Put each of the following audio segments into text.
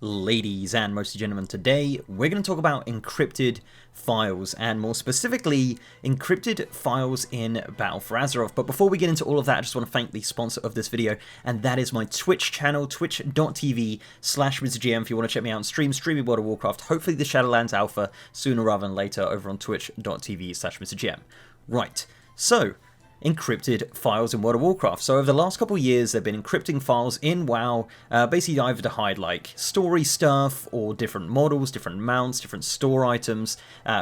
Ladies and mostly gentlemen, today we're going to talk about encrypted files, and more specifically encrypted files in Battle for Azeroth. But before we get into all of that, I just want to thank the sponsor of this video, and that is my Twitch channel, twitch.tv/MrGM. If you want to check me out on streaming World of Warcraft, hopefully the Shadowlands Alpha sooner rather than later over on twitch.tv/MrGM. Right, so encrypted files in World of Warcraft. So over the last couple of years, they've been encrypting files in WoW, basically either to hide like story stuff or different models, different mounts, different store items,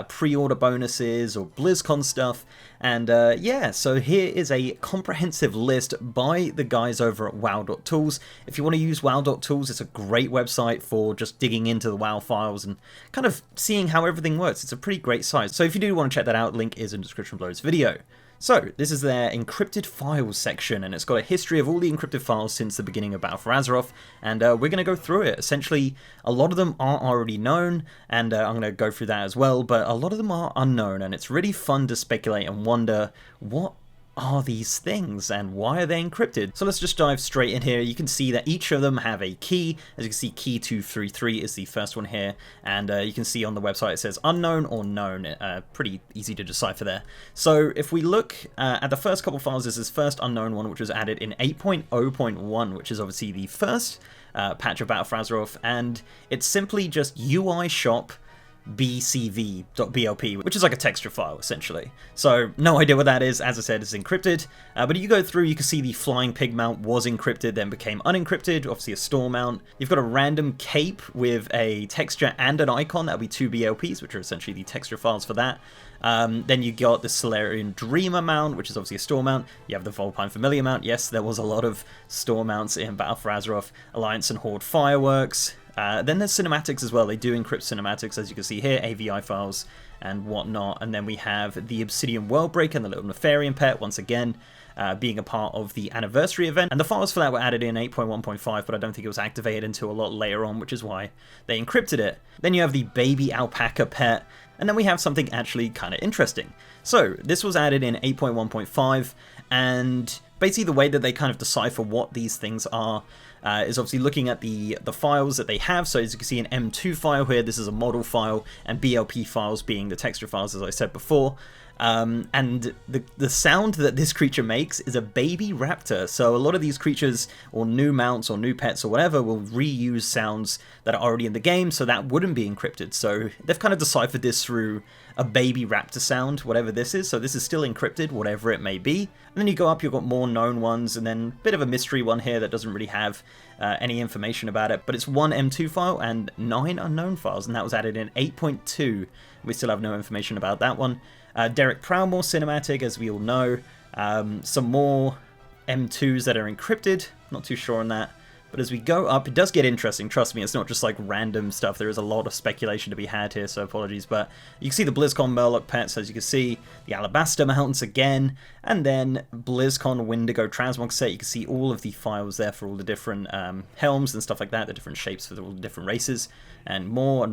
pre-order bonuses or BlizzCon stuff. And yeah, so here is a comprehensive list by the guys over at wow.tools. If you want to use wow.tools, it's a great website for just digging into the WoW files and kind of seeing how everything works. It's a pretty great site. So if you do want to check that out, link is in the description below this video. So, this is their encrypted files section, and it's got a history of all the encrypted files since the beginning of Battle for Azeroth, and we're going to go through it. Essentially, a lot of them are already known, and I'm going to go through that as well, but a lot of them are unknown, and it's really fun to speculate and wonder, what are these things and why are they encrypted? So let's just dive straight in here. You can see that each of them have a key. As you can see, key 233 is the first one here, and you can see on the website it says unknown or known. Pretty easy to decipher there. So if we look at the first couple files, this is first unknown one, which was added in 8.0.1, which is obviously the first patch of Battle for Azeroth, and it's simply just UI shop bcv.blp, which is like a texture file essentially. So no idea what that is. As I said, it's encrypted, but you go through, you can see the flying pig mount was encrypted, then became unencrypted, obviously a store mount. You've got a random cape with a texture and an icon, that would be two BLPs, which are essentially the texture files for that. Then you got the Solarian Dreamer mount, which is obviously a store mount. You have the Vulpine Familiar mount. Yes, there was a lot of store mounts in Battle for Azeroth. Alliance and Horde fireworks. Then there's cinematics as well. They do encrypt cinematics, as you can see here, AVI files and whatnot. And then we have the Obsidian Worldbreaker and the little Nefarian Pet, once again, being a part of the anniversary event. And the files for that were added in 8.1.5, but I don't think it was activated until a lot later on, which is why they encrypted it. Then you have the baby Alpaca Pet, and then we have something actually kind of interesting. So this was added in 8.1.5, and basically the way that they kind of decipher what these things are is obviously looking at the files that they have. So as you can see, an M2 file here, this is a model file, and BLP files being the texture files, as I said before. And the sound that this creature makes is a baby raptor. So a lot of these creatures, or new mounts, or new pets, or whatever, will reuse sounds that are already in the game, so that wouldn't be encrypted. So they've kind of deciphered this through a baby raptor sound, whatever this is. So this is still encrypted, whatever it may be. And then you go up, you've got more known ones, and then a bit of a mystery one here that doesn't really have any information about it. But it's one M2 file and 9 unknown files, and that was added in 8.2. We still have no information about that one. Derek Proudmore cinematic, as we all know. Some more M2s that are encrypted. Not too sure on that. But as we go up, it does get interesting. Trust me, it's not just like random stuff. There is a lot of speculation to be had here, so apologies. But you can see the BlizzCon Murloc pets, as you can see. The Alabaster Mountains again. And then BlizzCon Wendigo Transmog set. You can see all of the files there for all the different helms and stuff like that. The different shapes for all the different races. And more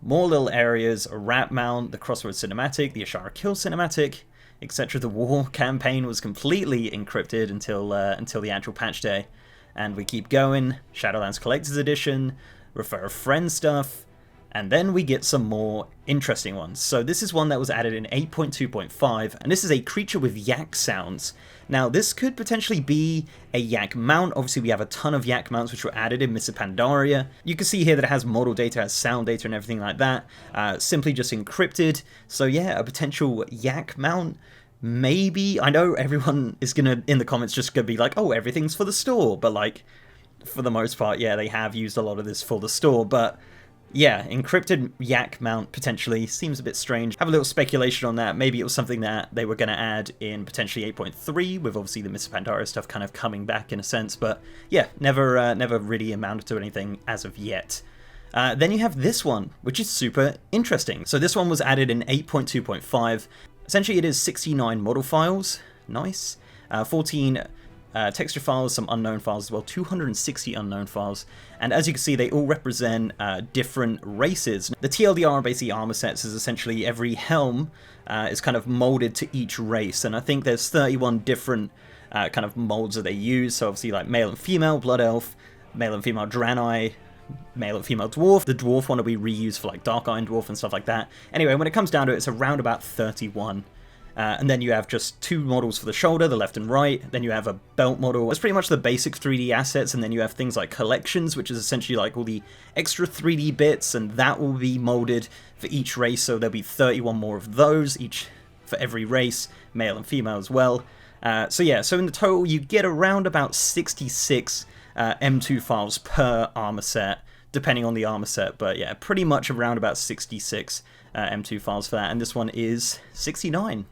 little areas, a Rat Mount, the Crossroads Cinematic, the Ashara Kill Cinematic, etc. The War campaign was completely encrypted until the actual patch day. And we keep going, Shadowlands Collector's Edition, Refer a Friend stuff, and then we get some more interesting ones. So this is one that was added in 8.2.5, and this is a creature with yak sounds. Now this could potentially be a yak mount. Obviously we have a ton of yak mounts which were added in Mists of Pandaria. You can see here that it has model data, has sound data and everything like that. Simply just encrypted. So yeah, a potential yak mount. Maybe, I know everyone is gonna, in the comments, just gonna be like, oh, everything's for the store, but like, for the most part, yeah, they have used a lot of this for the store, but yeah, encrypted yak mount potentially seems a bit strange. Have a little speculation on that. Maybe it was something that they were gonna add in potentially 8.3, with obviously the Mists of Pandaria stuff kind of coming back in a sense, but yeah, never really amounted to anything as of yet. Then you have this one, which is super interesting. So this one was added in 8.2.5. Essentially, it is 69 model files, nice, 14 texture files, some unknown files as well, 260 unknown files, and as you can see, they all represent different races. The TLDR, basically armor sets, is essentially every helm is kind of molded to each race, and I think there's 31 different kind of molds that they use, so obviously like male and female Blood Elf, male and female Draenei, male and female dwarf. The dwarf one will be reused for like Dark Iron Dwarf and stuff like that. Anyway, when it comes down to it, it's around about 31. And then you have just 2 models for the shoulder, the left and right. Then you have a belt model. That's pretty much the basic 3D assets. And then you have things like collections, which is essentially like all the extra 3D bits. And that will be molded for each race. So there'll be 31 more of those, each for every race, male and female as well. So yeah, so in the total, you get around about 66 M2 files per armor set, depending on the armor set. But yeah, pretty much around about 66 M2 files for that. And this one is 69.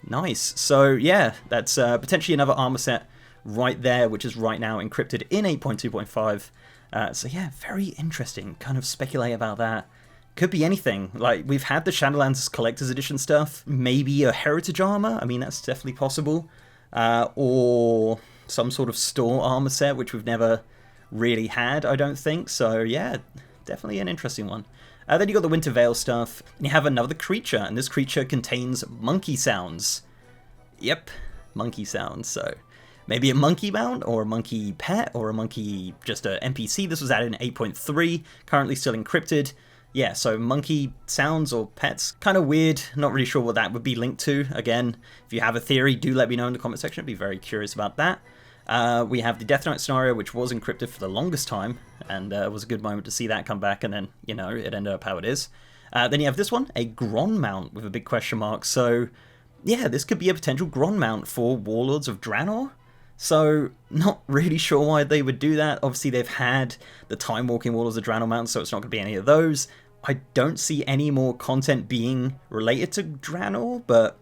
Nice. So yeah, that's potentially another armor set right there, which is right now encrypted in 8.2.5. So yeah, very interesting. Kind of speculate about that. Could be anything. Like, we've had the Shadowlands Collector's Edition stuff. Maybe a Heritage armor. I mean, that's definitely possible. Or some sort of store armor set, which we've never really had, I don't think. So yeah, definitely an interesting one. Then you got the Winter Veil stuff, and you have another creature, and this creature contains monkey sounds. Yep, monkey sounds. So maybe a monkey mount, or a monkey pet, or a monkey, just a NPC. This was added in 8.3, currently still encrypted. Yeah, so monkey sounds or pets, kind of weird. Not really sure what that would be linked to. Again, if you have a theory, do let me know in the comment section. I'd be very curious about that. We have the Death Knight scenario, which was encrypted for the longest time, and it was a good moment to see that come back, and then, you know, it ended up how it is. Then you have this one, a Gron mount with a big question mark. So, yeah, this could be a potential Gron mount for Warlords of Draenor. So, not really sure why they would do that. Obviously, they've had the Time Walking Warlords of Draenor mounts, so it's not going to be any of those. I don't see any more content being related to Draenor, but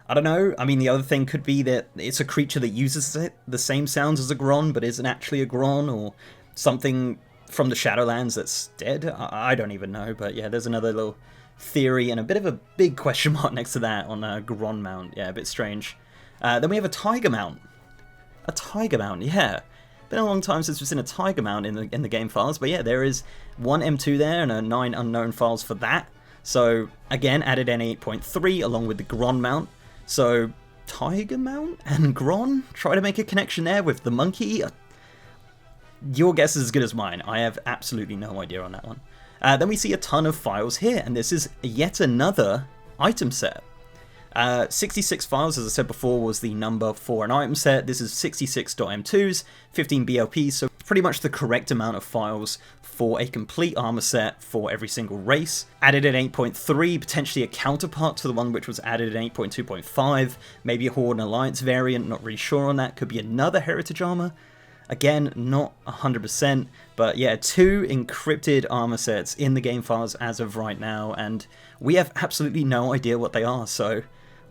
I don't know. I mean, the other thing could be that it's a creature that uses the same sounds as a Gron, but isn't actually a Gron, or something from the Shadowlands that's dead. I don't even know, but yeah, there's another little theory and a bit of a big question mark next to that on a Gron mount. Yeah, a bit strange. Then we have a Tiger mount. A Tiger mount, yeah. Been a long time since we've seen a Tiger mount in the game files, but yeah, there is one M2 there and a 9 unknown files for that. So again, added in 8.3 along with the Gron mount. So Tiger mount and Gron, try to make a connection there with the monkey. Your guess is as good as mine. I have absolutely no idea on that one. Then we see a ton of files here, and this is yet another item set. 66 files, as I said before, was the number for an item set. This is 66.m2s, 15 BLPs, so pretty much the correct amount of files for a complete armor set for every single race. Added in 8.3, potentially a counterpart to the one which was added in 8.2.5, maybe a Horde and Alliance variant, not really sure on that. Could be another Heritage armor. Again, not 100%, but yeah, 2 encrypted armor sets in the game files as of right now, and we have absolutely no idea what they are, so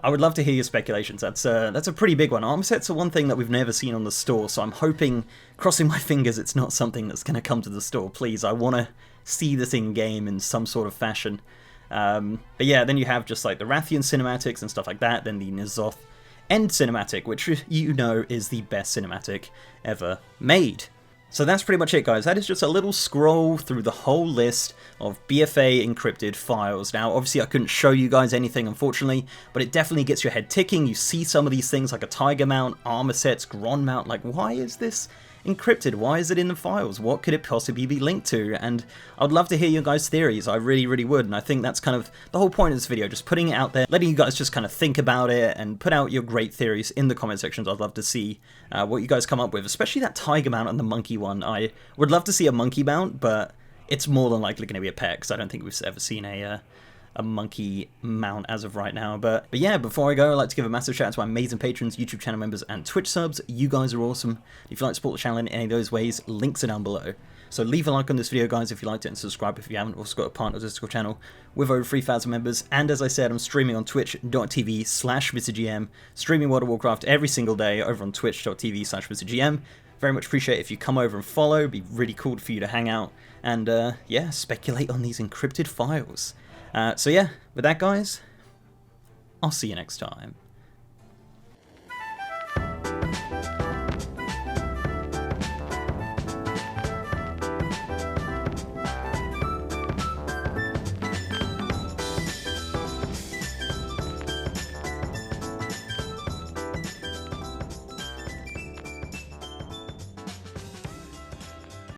I would love to hear your speculations. That's a pretty big one. Armor sets are one thing that we've never seen on the store, so I'm hoping, crossing my fingers, it's not something that's going to come to the store. Please, I want to see this in-game in some sort of fashion. But yeah, then you have just like the Rathian cinematics and stuff like that, then the N'Zoth End cinematic, which you know is the best cinematic ever made. So that's pretty much it, guys. That is just a little scroll through the whole list of BFA encrypted files. Now, obviously, I couldn't show you guys anything, unfortunately, but it definitely gets your head ticking. You see some of these things like a Tiger mount, armor sets, Gron mount. Like, why is this encrypted? Why is it in the files? What could it possibly be linked to? And I'd love to hear your guys' theories. I really, really would. And I think that's kind of the whole point of this video, just putting it out there, letting you guys just kind of think about it and put out your great theories in the comment sections. I'd love to see what you guys come up with, especially that Tiger mount and the monkey one. I would love to see a monkey mount, but it's more than likely going to be a pet, because I don't think we've ever seen a monkey mount as of right now. But yeah, before I go, I'd like to give a massive shout out to my amazing patrons, YouTube channel members, and Twitch subs. You guys are awesome. If you'd like to support the channel in any of those ways, links are down below. So leave a like on this video, guys, if you liked it, and subscribe if you haven't. Also got a partner Discord channel with over 3,000 members. And as I said, I'm streaming on twitch.tv/MrGM, streaming World of Warcraft every single day over on twitch.tv/MrGM. Very much appreciate if you come over and follow. It'd be really cool for you to hang out and yeah, speculate on these encrypted files. So yeah, with that, guys, I'll see you next time.